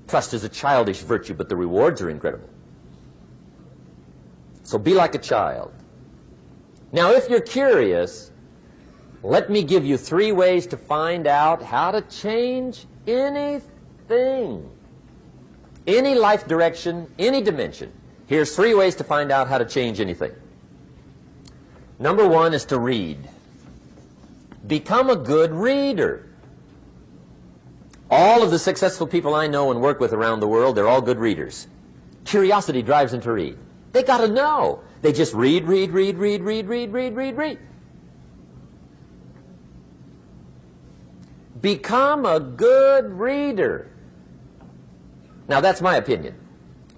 Trust is a childish virtue, but the rewards are incredible. So be like a child. Now, if you're curious, let me give you 3 ways to find out how to change anything. Any life direction, any dimension. Here's 3 ways to find out how to change anything. Number 1 is to read. Become a good reader. All of the successful people I know and work with around the world, they're all good readers. Curiosity drives them to read. They got to know. They just read. Become a good reader. Now, that's my opinion.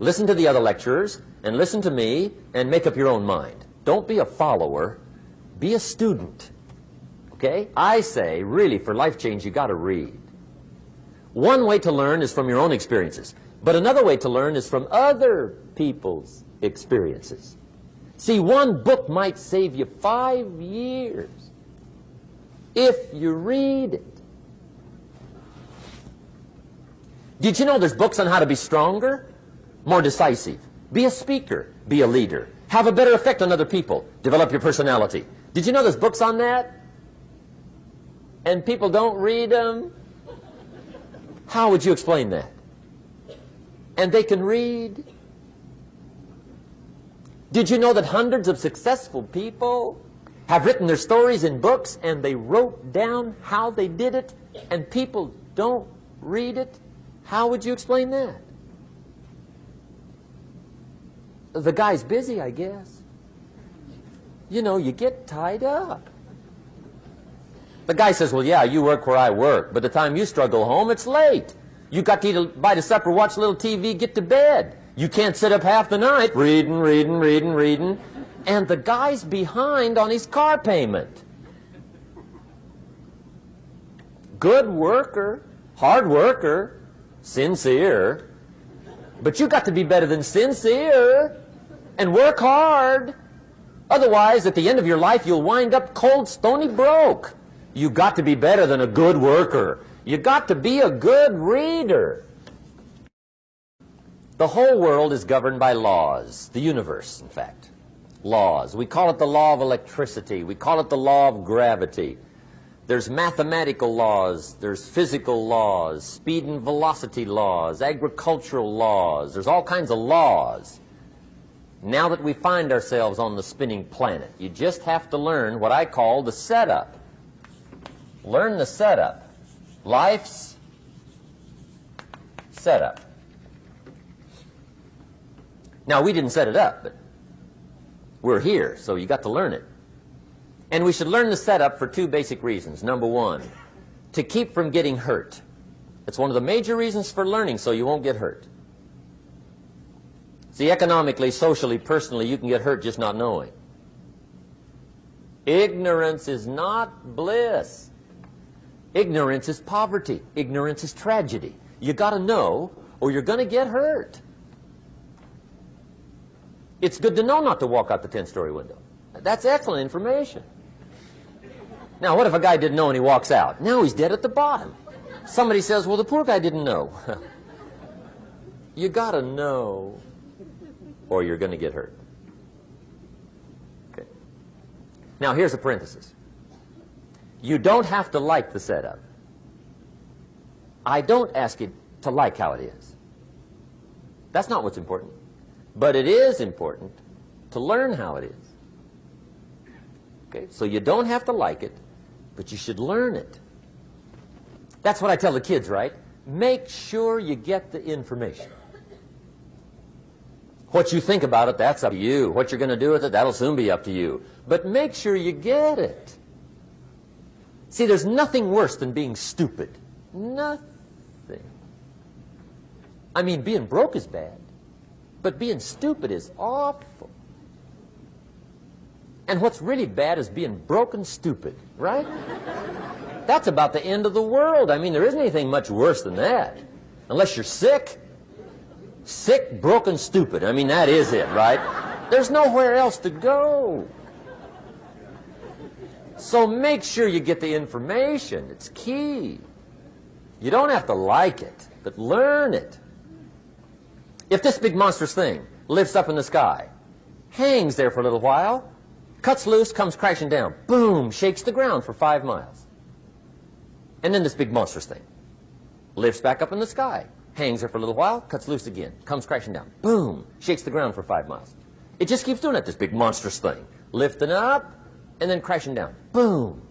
Listen to the other lecturers and listen to me and make up your own mind. Don't be a follower. Be a student. Okay? I say, really, for life change, you got to read. One way to learn is from your own experiences, but another way to learn is from other people's experiences. See, one book might save you 5 years if you read it. Did you know there's books on how to be stronger, more decisive, be a speaker, be a leader, have a better effect on other people, develop your personality? Did you know there's books on that? And people don't read them? How would you explain that? And they can read. Did you know that hundreds of successful people have written their stories in books and they wrote down how they did it and people don't read it? How would you explain that? The guy's busy, I guess. You know, you get tied up. The guy says, well, yeah, you work where I work. By the time you struggle home, it's late. You got to eat a bite of supper, watch a little TV, get to bed. You can't sit up half the night reading. And the guy's behind on his car payment. Good worker, hard worker, sincere. But you got to be better than sincere and work hard. Otherwise, at the end of your life, you'll wind up cold, stony broke. You got to be better than a good worker. You got to be a good reader. The whole world is governed by laws. The universe, in fact. Laws. We call it the law of electricity. We call it the law of gravity. There's mathematical laws. There's physical laws, speed and velocity laws, agricultural laws. There's all kinds of laws. Now that we find ourselves on the spinning planet, you just have to learn what I call the setup. Learn the setup. Life's setup. Now, we didn't set it up, but we're here, so you got to learn it. And we should learn the setup for 2 basic reasons. Number 1, to keep from getting hurt. It's one of the major reasons for learning, so you won't get hurt. See, economically, socially, personally, you can get hurt just not knowing. Ignorance is not bliss. Ignorance is poverty. Ignorance is tragedy. You got to know, or you're going to get hurt. It's good to know not to walk out the 10-story window. That's excellent information. Now, what if a guy didn't know and he walks out? Now he's dead at the bottom. Somebody says, well, the poor guy didn't know. You got to know, or you're going to get hurt. Okay. Now, here's a parenthesis. You don't have to like the setup. I don't ask you to like how it is. That's not what's important. But it is important to learn how it is. Okay? So you don't have to like it, but you should learn it. That's what I tell the kids, right? Make sure you get the information. What you think about it, that's up to you. What you're going to do with it, that'll soon be up to you. But make sure you get it. See, there's nothing worse than being stupid. Nothing. I mean, being broke is bad, but being stupid is awful. And what's really bad is being broke and stupid, right? That's about the end of the world. I mean, there isn't anything much worse than that. Unless you're sick. Sick, broken, stupid. I mean, that is it, right? There's nowhere else to go. So make sure you get the information. It's key. You don't have to like it, but learn it. If this big monstrous thing lifts up in the sky, hangs there for a little while, cuts loose, comes crashing down, boom, shakes the ground for 5 miles. And then this big monstrous thing lifts back up in the sky, hangs there for a little while, cuts loose again, comes crashing down, boom, shakes the ground for 5 miles. It just keeps doing it, this big monstrous thing, lifting up and then crashing down, boom.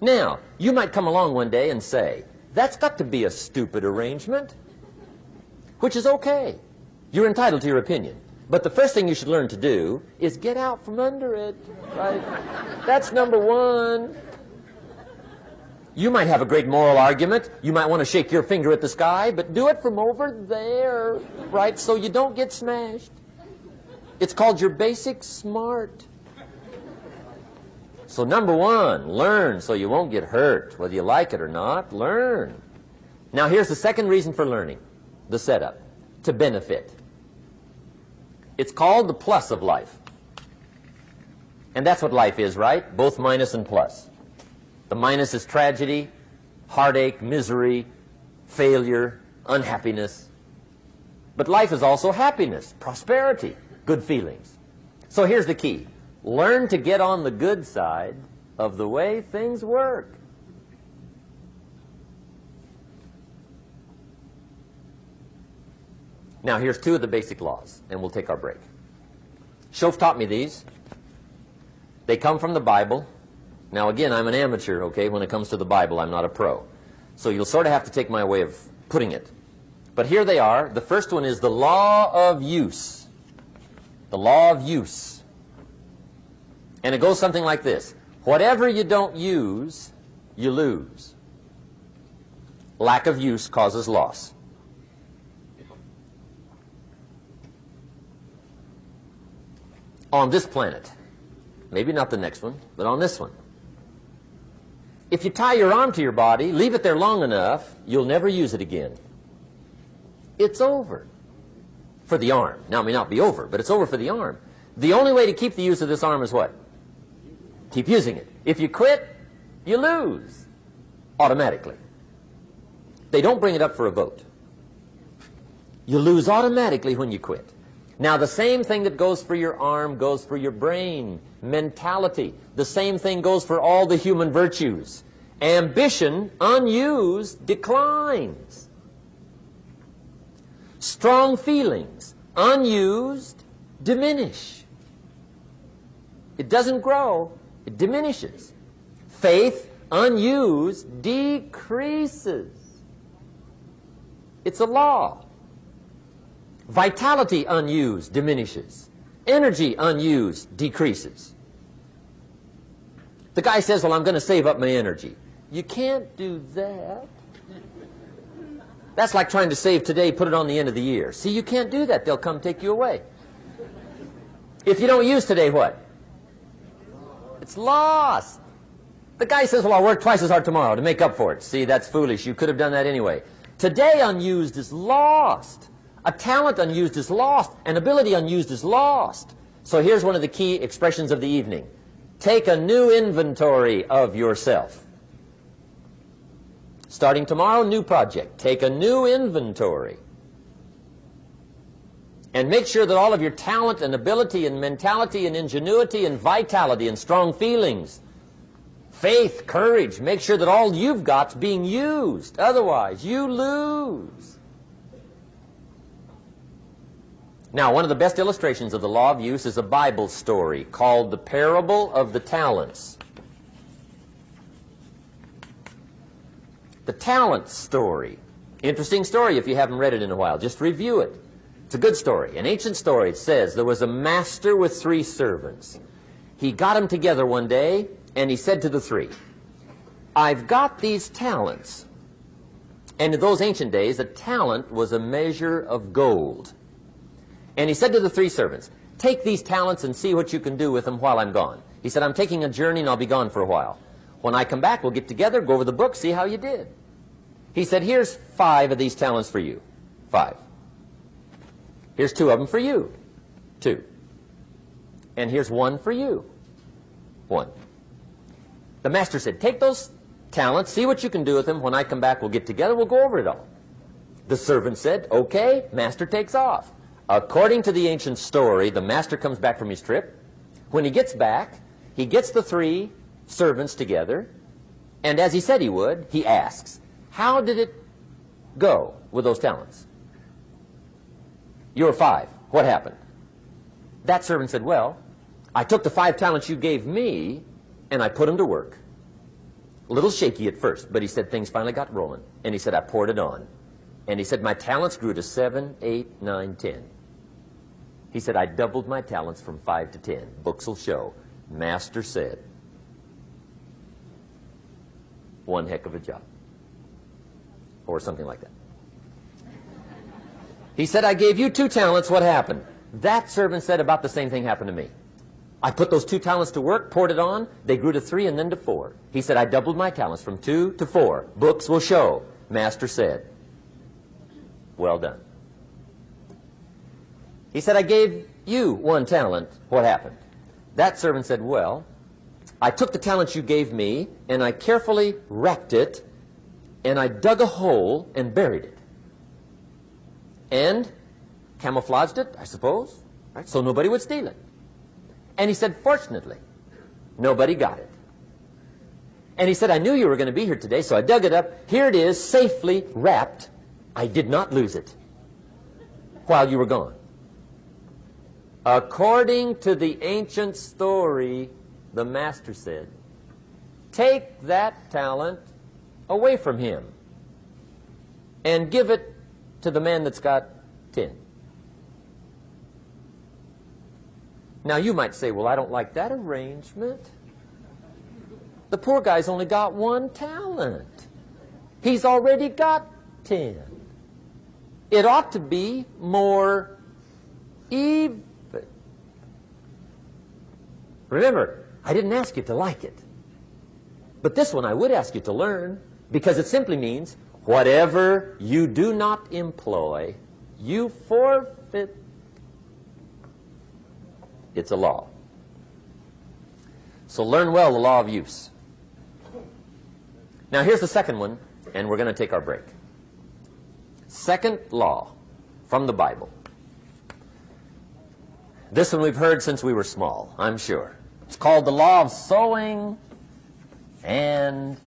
Now, you might come along one day and say, that's got to be a stupid arrangement, which is okay. You're entitled to your opinion. But the first thing you should learn to do is get out from under it, right? That's number one. You might have a great moral argument. You might want to shake your finger at the sky, but do it from over there, right, so you don't get smashed. It's called your basic smart. So number one, learn so you won't get hurt. Whether you like it or not, learn. Now here's the second reason for learning, the setup, to benefit. It's called the plus of life. And that's what life is, right? Both minus and plus. The minus is tragedy, heartache, misery, failure, unhappiness. But life is also happiness, prosperity, good feelings. So here's the key. Learn to get on the good side of the way things work. Now here's 2 of the basic laws, and we'll take our break. Shof taught me these. They come from the Bible. Now again, I'm an amateur, okay, when it comes to the Bible. I'm not a pro. So you'll sort of have to take my way of putting it. But here they are. The first one is the law of use. The law of use. And it goes something like this. Whatever you don't use, you lose. Lack of use causes loss. On this planet, maybe not the next one, but on this one, if you tie your arm to your body, leave it there long enough, you'll never use it again. It's over for the arm. Now, it may not be over, but it's over for the arm. The only way to keep the use of this arm is what? Keep using it. If you quit, you lose automatically. They don't bring it up for a vote. You lose automatically when you quit. Now, the same thing that goes for your arm goes for your brain, mentality. The same thing goes for all the human virtues. Ambition, unused, declines. Strong feelings, unused, diminish. It doesn't grow, it diminishes. Faith, unused, decreases. It's a law. Vitality unused diminishes. Energy unused decreases. The guy says, well, I'm going to save up my energy. You can't do that. That's like trying to save today, put it on the end of the year. See, you can't do that. They'll come take you away. If you don't use today, what? It's lost. The guy says, well, I'll work twice as hard tomorrow to make up for it. See, that's foolish. You could have done that anyway. Today unused is lost. A talent unused is lost. An ability unused is lost. So here's one of the key expressions of the evening. Take a new inventory of yourself. Starting tomorrow, new project. Take a new inventory. And make sure that all of your talent and ability and mentality and ingenuity and vitality and strong feelings, faith, courage, make sure that all you've got's being used. Otherwise, you lose. Now, one of the best illustrations of the law of use is a Bible story called the Parable of the Talents. The talent story. Interesting story if you haven't read it in a while. Just review it. It's a good story. An ancient story. It says there was a master with 3 servants. He got them together one day and he said to the 3, I've got these talents. And in those ancient days, a talent was a measure of gold. And he said to the 3 servants, take these talents and see what you can do with them while I'm gone. He said, I'm taking a journey and I'll be gone for a while. When I come back, we'll get together, go over the book, see how you did. He said, here's 5 of these talents for you. 5. Here's 2 of them for you. 2. And here's 1 for you. 1. The master said, take those talents, see what you can do with them. When I come back, we'll get together, we'll go over it all. The servant said, okay, master takes off. According to the ancient story, the master comes back from his trip. When he gets back, he gets the 3 servants together, and as he said he would, he asks, how did it go with those talents? You were 5. What happened? That servant said, well, I took the 5 talents you gave me, and I put them to work. A little shaky at first, but he said things finally got rolling. And he said, I poured it on. And he said, my talents grew to 7, 8, 9, 10. He said, I doubled my talents from 5 to 10. Books will show. Master said, one heck of a job. Or something like that. He said, I gave you 2 talents. What happened? That servant said about the same thing happened to me. I put those 2 talents to work, poured it on. They grew to 3 and then to 4. He said, I doubled my talents from 2 to 4. Books will show. Master said, well done. He said, I gave you 1 talent. What happened? That servant said, well, I took the talents you gave me, and I carefully wrapped it, and I dug a hole and buried it. And camouflaged it, I suppose, right, so nobody would steal it. And he said, fortunately, nobody got it. And he said, I knew you were going to be here today, so I dug it up. Here it is, safely wrapped. I did not lose it while you were gone. According to the ancient story, the master said, take that talent away from him and give it to the man that's got 10. Now you might say, well, I don't like that arrangement. The poor guy's only got 1 talent. He's already got 10. It ought to be more even. Remember, I didn't ask you to like it. But this one I would ask you to learn, because it simply means whatever you do not employ, you forfeit. It's a law. So learn well the law of use. Now here's the second one, and we're going to take our break. Second law from the Bible. This one we've heard since we were small, I'm sure. It's called the law of sowing and